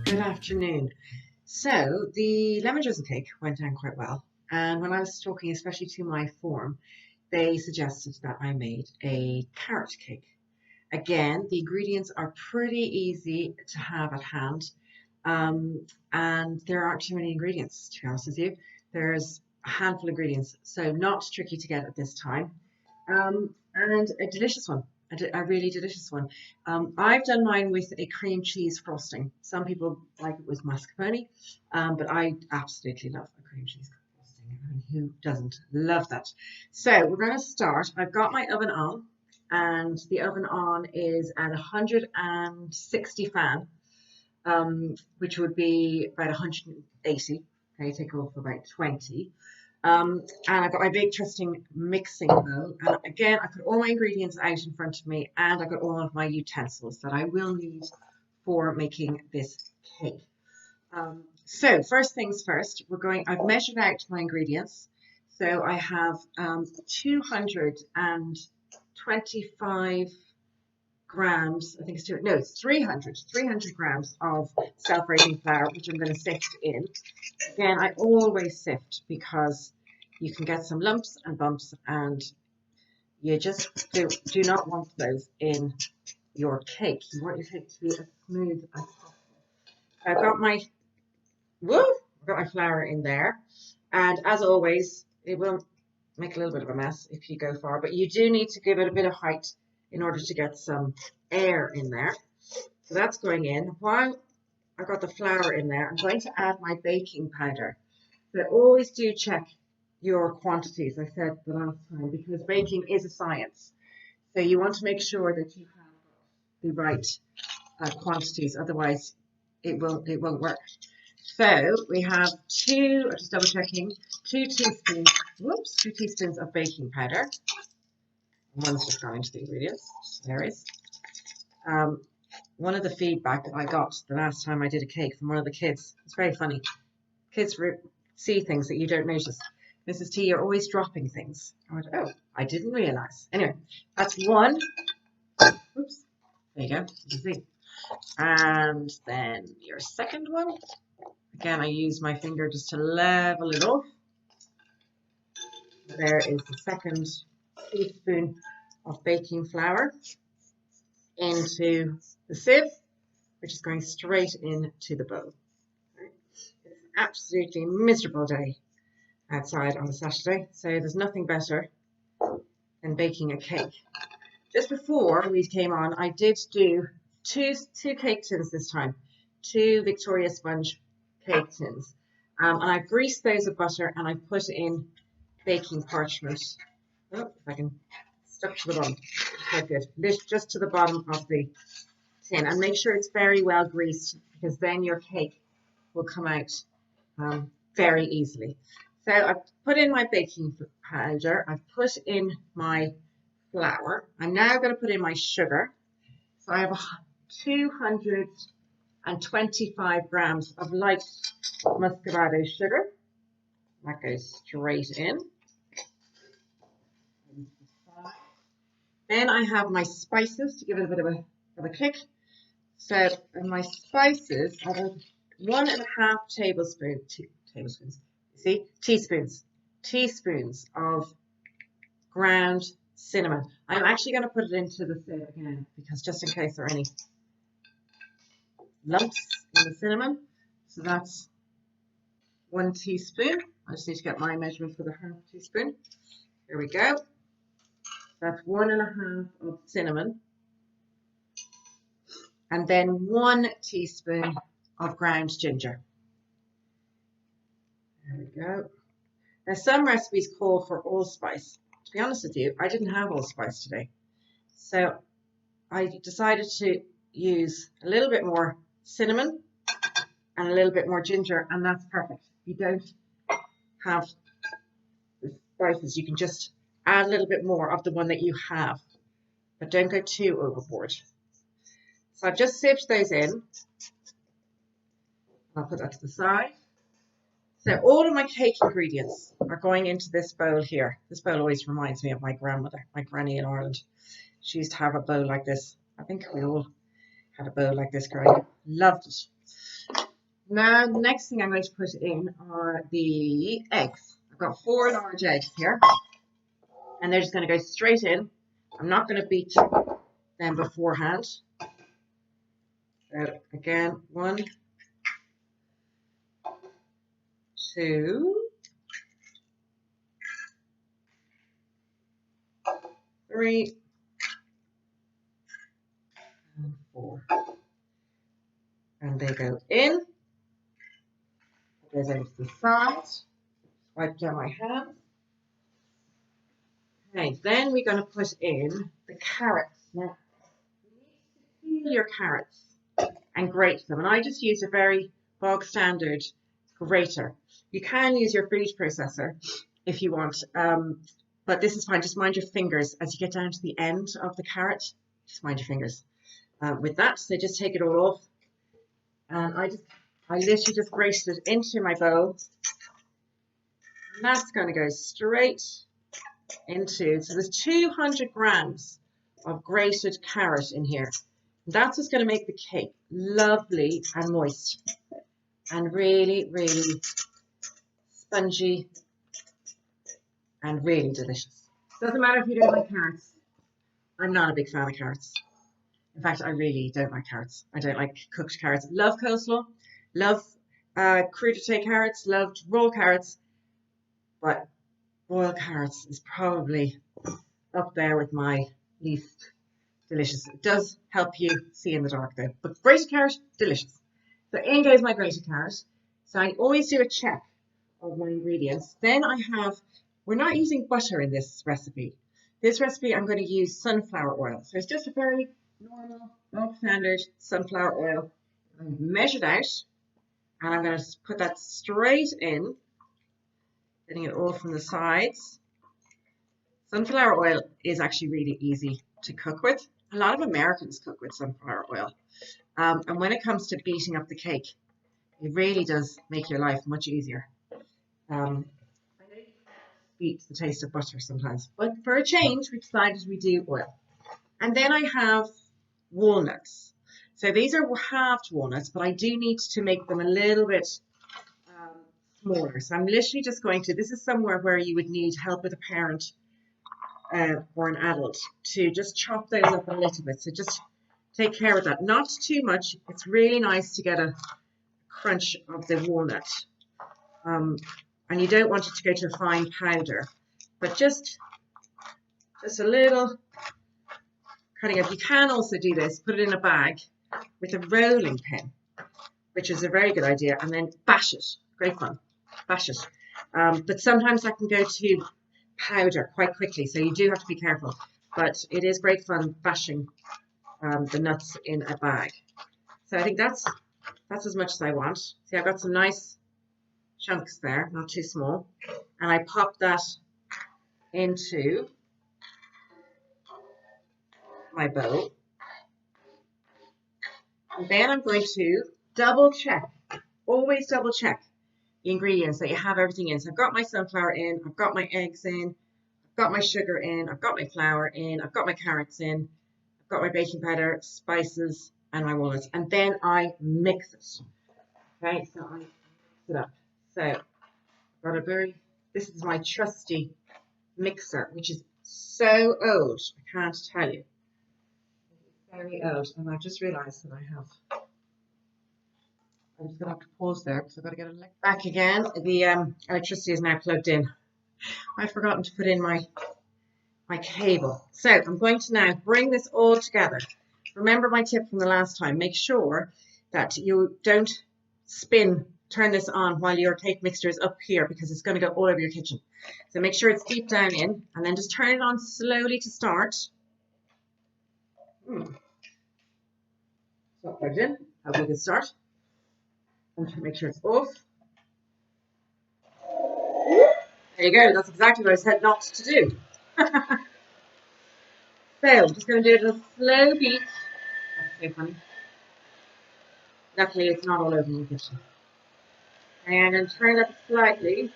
Good afternoon. So the lemon drizzle cake went down quite well, and when I was talking, especially to my form, they suggested that I made a carrot cake. Again, the ingredients are pretty easy to have at hand, and there aren't too many ingredients, to be honest with you. There's a handful of ingredients, so not tricky to get at this time, and a delicious one. A really delicious one. I've done mine with a cream cheese frosting. Some people like it with mascarpone, but I absolutely love a cream cheese frosting. I mean, who doesn't love that? So we're going to start. I've got my oven on, and the oven on is at 160 fan, which would be about 180. Okay, take off about 20. And I've got my big trusting mixing bowl. And again, I put all my ingredients out in front of me, and I've got all of my utensils that I will need for making this cake. So first things first, I've measured out my ingredients. So I have 225 grams, I think it's it's 300 grams of self-raising flour, which I'm going to sift in. Again, I always sift because you can get some lumps and bumps, and you just do not want those in your cake. You want your cake to be as smooth as possible. I've got my flour in there, and as always, it will make a little bit of a mess if you go far, but you do need to give it a bit of height in order to get some air in there. So that's going in. While I've got the flour in there, I'm going to add my baking powder. So always do check your quantities, I said the last time, because baking is a science. So you want to make sure that you have the right quantities, otherwise it won't work. So we have just double checking, 2 teaspoons of baking powder. One's just going into the ingredients, hilarious. One of the feedback that I got the last time I did a cake from one of the kids, it's very funny. Kids see things that you don't notice. Mrs. T, you're always dropping things. I went, oh, I didn't realize. Anyway, that's one. Oops, there you go, you can see. And then your second one. Again, I use my finger just to level it off. There is the second teaspoon of baking flour into the sieve, which is going straight into the bowl. It's an absolutely miserable day outside on a Saturday, so there's nothing better than baking a cake. Just before we came on, I did do two cake tins this time, 2 Victoria sponge cake tins, and I greased those with butter, and I put in baking parchment. Oh, if I can stuck to the bottom. Quite good. Just to the bottom of the tin, and make sure it's very well greased, because then your cake will come out very easily. So I've put in my baking powder, I've put in my flour. I'm now going to put in my sugar. So I have 225 grams of light muscovado sugar. That goes straight in. Then I have my spices to give it a bit of a kick. So in my spices, I have 1.5 teaspoons of ground cinnamon. I'm actually going to put it into the sieve again, because just in case there are any lumps in the cinnamon. So that's 1 teaspoon. I just need to get my measurement for the 1/2 teaspoon. Here we go. That's 1.5 of cinnamon. And then 1 teaspoon of ground ginger. There we go. Now, some recipes call for allspice. To be honest with you, I didn't have allspice today. So I decided to use a little bit more cinnamon and a little bit more ginger, and that's perfect. If you don't have the spices, you can just add a little bit more of the one that you have, but don't go too overboard. So I've just sieved those in. I'll put that to the side. So all of my cake ingredients are going into this bowl here. This bowl always reminds me of my grandmother, my granny in Ireland. She used to have a bowl like this I think we all had a bowl like this growing up. Loved it. Now, the next thing I'm going to put in are the eggs. I've got 4 large eggs here, and they're just going to go straight in. I'm not going to beat them beforehand. So again, 1, 2, 3, and 4. And they go in. Goes over to the side. Wipe down my hands. Okay, then we're going to put in the carrots. Now, you need to peel your carrots and grate them. And I just use a very bog standard grater. You can use your food processor if you want, but this is fine. Just mind your fingers as you get down to the end of the carrot. Just mind your fingers with that. So just take it all off, and I literally just grated it into my bowl, and that's going to go straight into. So there's 200 grams of grated carrot in here. That's what's going to make the cake lovely and moist and really, really spongy and really delicious. Doesn't matter if you don't like carrots. I'm not a big fan of carrots. In fact, I really don't like carrots. I don't like cooked carrots. Love coleslaw, love crudité carrots, loved raw carrots, but boiled carrots is probably up there with my least delicious. It does help you see in the dark though. But grated carrot, delicious. So in goes my grated carrot. So I always do a check of my ingredients. Then we're not using butter in this recipe. This recipe I'm going to use sunflower oil. So it's just a very normal, bog standard sunflower oil. I'm measured out, and I'm going to put that straight in, getting it all from the sides. Sunflower oil is actually really easy to cook with. A lot of Americans cook with sunflower oil. And when it comes to beating up the cake, it really does make your life much easier. I know you beat the taste of butter sometimes, but for a change, we decided we do oil. And then I have walnuts. So these are halved walnuts, but I do need to make them a little bit smaller. So I'm literally just going to, this is somewhere where you would need help with a parent or an adult to just chop those up a little bit. So just take care of that. Not too much. It's really nice to get a crunch of the walnut. And you don't want it to go to a fine powder, but just a little cutting up. You can also do this, put it in a bag with a rolling pin, which is a very good idea, and then bash it. Great fun. Bash it. But sometimes that can go to powder quite quickly, so you do have to be careful. But it is great fun bashing the nuts in a bag. So I think that's as much as I want. See, I've got some nice chunks there, not too small. And I pop that into my bowl. And then I'm going to double check, always double check the ingredients that you have everything in. So I've got my sunflower in, I've got my eggs in, I've got my sugar in, I've got my flour in, I've got my carrots in, I've got my baking powder, spices, and my walnuts. And then I mix it. Okay, so I mix it up. So I've got this is my trusty mixer, which is so old, I can't tell you. It's very old, and I've just realised that I'm just going to have to pause there because I've got to get it back again. The electricity is now plugged in. I've forgotten to put in my cable. So I'm going to now bring this all together. Remember my tip from the last time. Make sure that you don't turn this on while your cake mixture is up here because it's going to go all over your kitchen. So make sure it's deep down in, and then just turn it on slowly to start. It's not plugged in. Have a good start. And make sure it's off. There you go. That's exactly what I said not to do. So I'm just going to do it at a slow beat. That's so funny. Luckily, it's not all over the kitchen. And then turn it up slightly.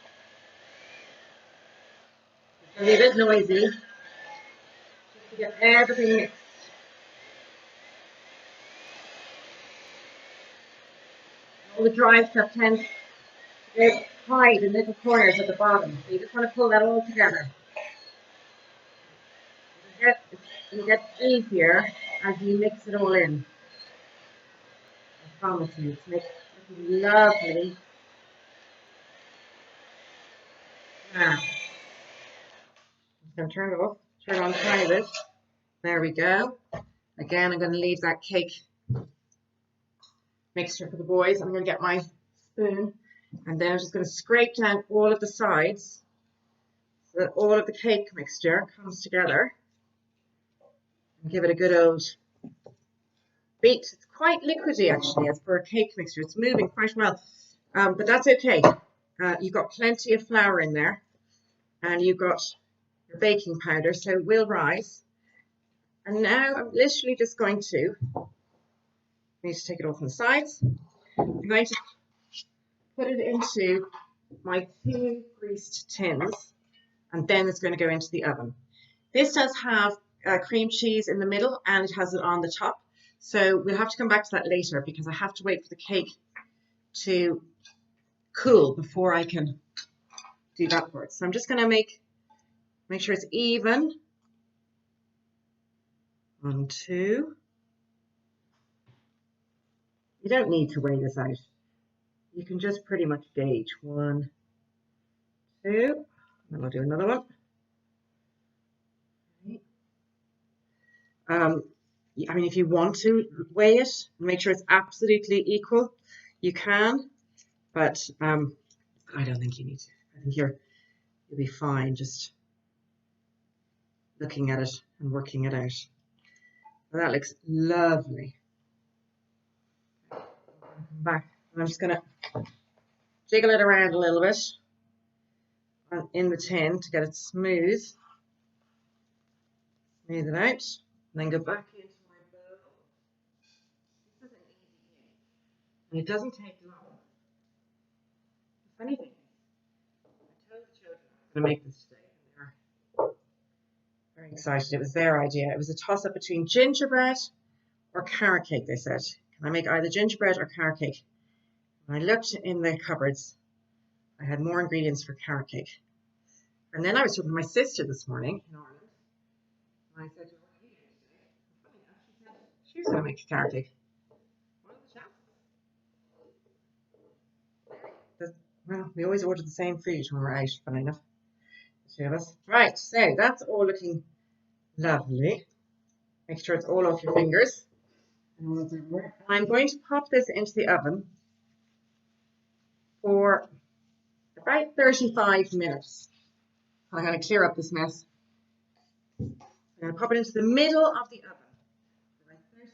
It's going to be a bit noisy, just to get everything mixed. All the dry stuff tends to hide in little corners at the bottom. So you just want to pull that all together. It'll get easier as you mix it all in. I promise you, it's makes it lovely. Now, I'm going to turn it off, turn on tiny bit. There we go. Again, I'm going to leave that cake mixture for the boys. I'm going to get my spoon and then I'm just going to scrape down all of the sides so that all of the cake mixture comes together and give it a good old beat. It's quite liquidy actually as for a cake mixture. It's moving quite well, but that's okay. You've got plenty of flour in there and you've got your baking powder, so it will rise. And now I'm literally just going to, I need to take it off on the sides. I'm going to put it into my 2 greased tins and then it's going to go into the oven. This does have cream cheese in the middle and it has it on the top. So we'll have to come back to that later because I have to wait for the cake to cool before I can do that part. So I'm just going to make sure it's even. 1, 2. You don't need to weigh this out. You can just pretty much gauge. 1, 2. And I'll do another one. I mean, if you want to weigh it, make sure it's absolutely equal, you can, but I don't think you need to. I think you'll be fine just looking at it and working it out. Well, that looks lovely. Come back. I'm just going to jiggle it around a little bit in the tin to get it smooth. Smooth it out, and then go back into my bowl. This is an easy cake, and it doesn't take long. The funny thing is, I told the children I was going to make this today, and they're very excited. It was their idea. It was a toss-up between gingerbread or carrot cake, they said. Can I make either gingerbread or carrot cake? When I looked in the cupboards, I had more ingredients for carrot cake. And then I was talking to my sister this morning in Ireland. And I said to her, what are you doing today? Funny enough, she said she was going to make a carrot cake. What are the chances? Well, we always order the same food when we're out, funny enough. The 2 of us. Right, so that's all looking lovely. Make sure it's all off your fingers. I'm going to pop this into the oven for about 35 minutes. I'm going to clear up this mess. I'm going to pop it into the middle of the oven for about 35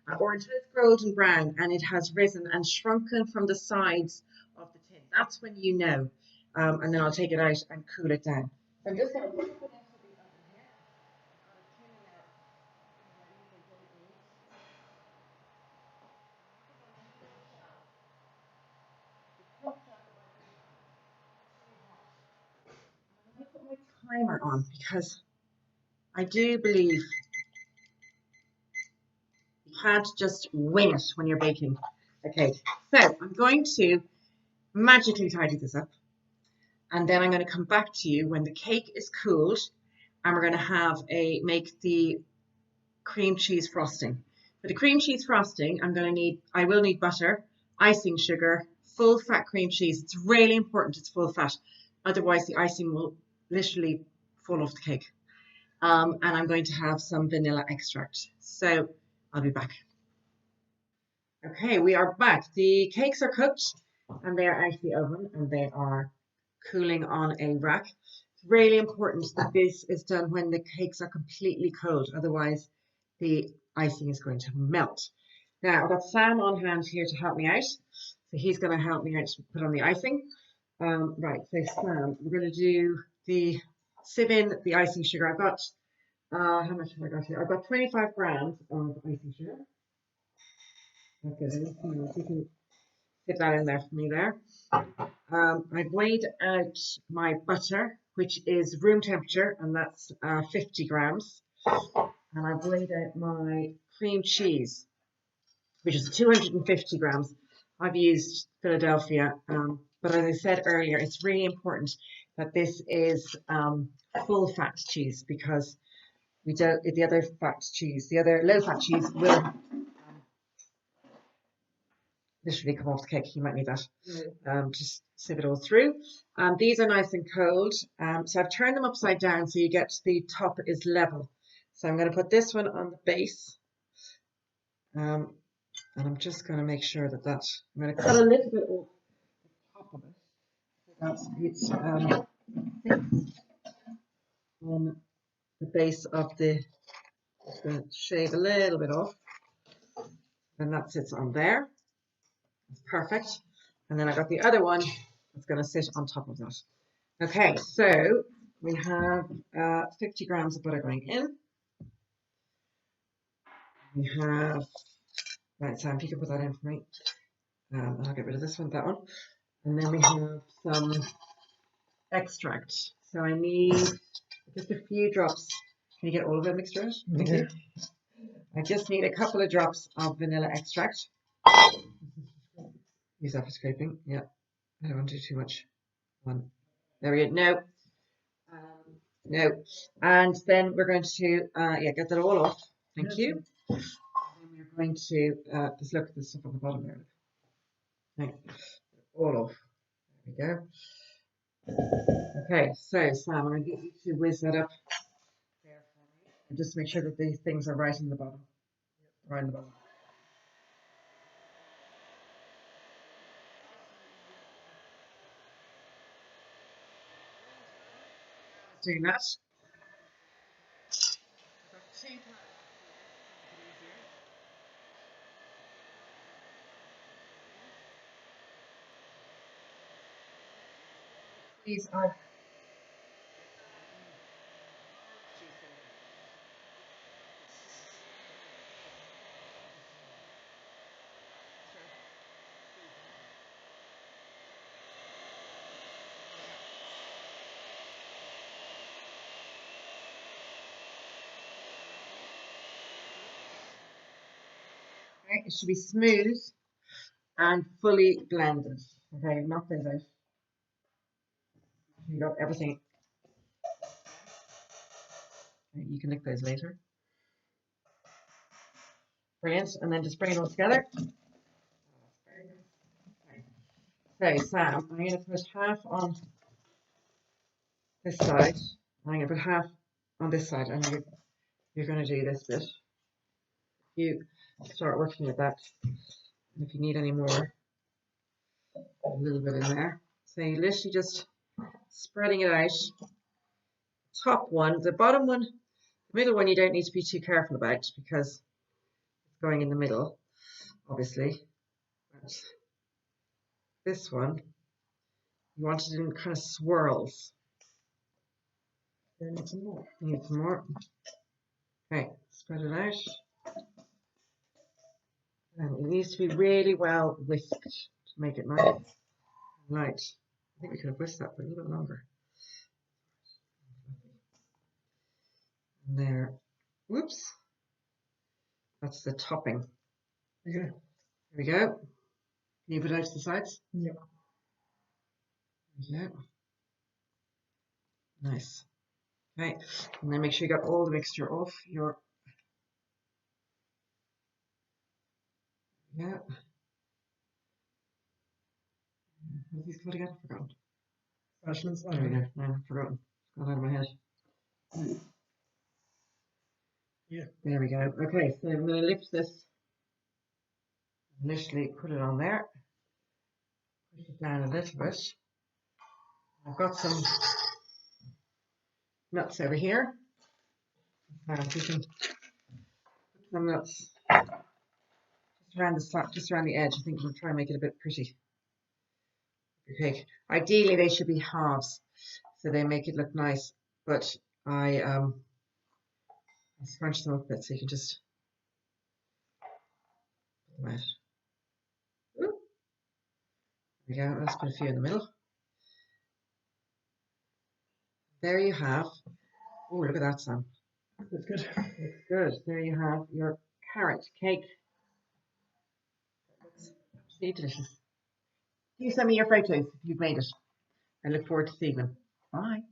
minutes. Or until it's golden brown and it has risen and shrunken from the sides of the tin. That's when you know. And then I'll take it out and cool it down. So I'm just going to put it into the oven here. I put my timer on because I do believe you can't just wing it when you're baking a cake. So I'm going to magically tidy this up and then I'm going to come back to you when the cake is cooled and we're going to make the cream cheese frosting. For the cream cheese frosting, I will need butter, icing sugar, full fat cream cheese. It's really important it's full fat. Otherwise the icing will literally fall off the cake. And I'm going to have some vanilla extract. So I'll be back. Okay, we are back. The cakes are cooked and they are out of the oven and they are cooling on a rack. It's really important that this is done when the cakes are completely cold. Otherwise, the icing is going to melt. Now, I've got Sam on hand here to help me out. So he's going to help me out to put on the icing. Right, so Sam, we're going to do the sieve in the icing sugar. I've got, how much have I got here? I've got 25 grams of icing sugar. Okay, you can fit that in there for me there. I've weighed out my butter, which is room temperature, and that's 50 grams. And I've weighed out my cream cheese, which is 250 grams. I've used Philadelphia, but as I said earlier, it's really important that this is full fat cheese because we don't the other fat cheese, the other low fat cheese will literally come off the cake. You might need that. Just sieve it all through. These are nice and cold. So I've turned them upside down so you get the top is level. So I'm going to put this one on the base. And I'm just going to make sure that I'm going to cut a little bit off the top of it. So it's on the base of just going to shave a little bit off. And that sits on there. That's perfect. And then I got the other one that's going to sit on top of that. Okay, so we have 50 grams of butter going in. We have, right, Sam, if you can put that in for me. I'll get rid of this one, that one. And then we have some extract. So I need just a few drops. Can you get all of it mixed right? Thank you. I just need a couple of drops of vanilla extract. Use that for scraping. Yeah, I don't want to do too much. One. There we go. No. No. And then we're going to get that all off. Thank you. And we're going to just look at the stuff on the bottom there. Right. All off. There we go. Okay, so Sam, I'm going to get you to whiz that up there for me. And just make sure that these things are right in the bottom. Right in the bottom. Doing that. These are okay. It should be smooth and fully blended. Okay, knock those out. You got everything. Okay, you can lick those later. Brilliant. And then just bring it all together. Okay, Sam, I'm going to put half on this side. I'm going to put half on this side, and you're going to do this bit. You start working with that. And if you need any more, a little bit in there. So you literally just spreading it out. Top one, the bottom one, the middle one you don't need to be too careful about because it's going in the middle, obviously. But this one, you want it in kind of swirls. You need some more. You need some more. Okay, spread it out. And it needs to be really well whisked to make it nice. Right. I think we could have whisked that for a little bit longer. And there. Whoops. That's the topping. Okay. Here we go. Can you put it out to the sides? Yeah. There we go. Nice. Okay. And then make sure you got all the mixture off your. Yeah. What are these called again? I've forgotten. Freshmans? There we go. No, I've forgotten. It's gone out of my head. Yeah. There we go. Okay, so I'm going to lift this. Initially put it on there. Push it down a little bit. I've got some nuts over here. You can put some nuts just around the edge. I think we'll try and make it a bit pretty. Okay. Ideally, they should be halves, so they make it look nice. But I scrunch them up a bit so you can just put them out. There we go. Let's put a few in the middle. There you have. Oh, look at that, Sam. That's good. That's good. There you have your carrot cake. absolutely delicious. You send me your photos if you've made it. I look forward to seeing them. Bye.